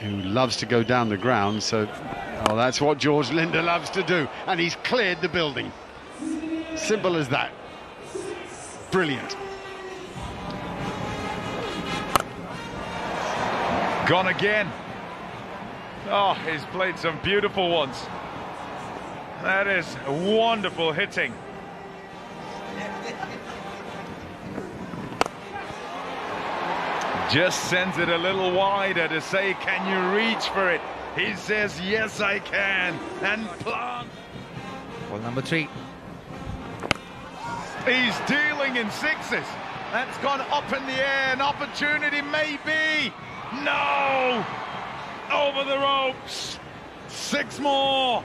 who loves to go down the ground, so that's what George Linde loves to do, and he's cleared the building. Simple as that. Brilliant. Gone again. Oh, he's played some beautiful ones. That is wonderful hitting. Just sends it a little wider to say, can you reach for it? He says, yes, I can. And plant. Ball number 3. He's dealing in sixes. That's gone up in the air. An opportunity, maybe. No! Over the ropes. 6 more.